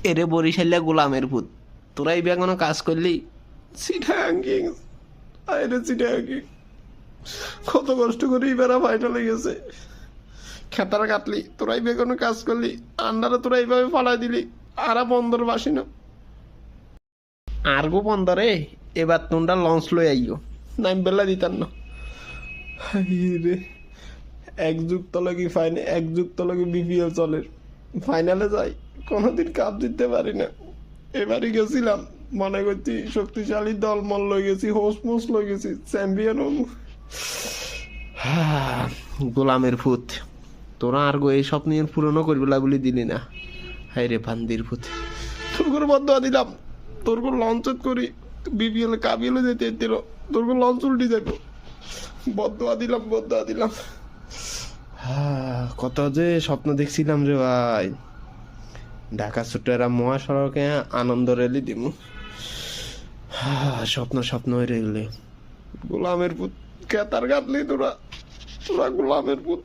এরে বরিশালিয়া গোলামের ভূত, তোরা এই কোনো কাজ করলি? চিটাঙ্গি, আরে চিটাঙ্গি, কত কষ্ট করে এবার ফাইনালে গেছে। খেতার কাটলি, তোরাই বেগুনো কাজ করলি, আন্ডারে তোরা এইভাবে ফালাই দিলি, আরা বন্দর বাসি না। আর গো বন্দরে এবার তোমরা লঞ্চ লই আইও। নাম বেলা দিতাম না। রে, এক যুগ তলকি ফাইনাল, এক যুগ তলকি বিপিএল চলে, ফাইনালে যাই, কোনোদিন কাপ জিততে পারি না। এবারই গেছিলাম, মনে করছি শক্তিশালী দল মল লই গেছি, হোস মোস লই গেছি, চ্যাম্পিয়ন হবো। গোলামের ভূত, তোরা আর গো এই স্বপ্ন পূরণও করবিলা বলি দিলি না। হাই রে ভান্দির ভূত, তোর করে বদয়া দিলাম, তোর করে লঞ্চ করি, বিপিএল কাবিলে যেতে দিল, তোর করে লঞ্চ উল্টি যাবো, বদয়া দিলাম, বদয়া দিলাম। কত যে স্বপ্ন দেখছিলাম রে ভাই, ঢাকা ছোট্টরা মহাসড়কে আনন্দ রেলি দিমু। স্বপ্ন স্বপ্ন হয়ে গেলে। গোলামের পুত, কেতার কাটলি তোরা, তোরা গোলামের পুত।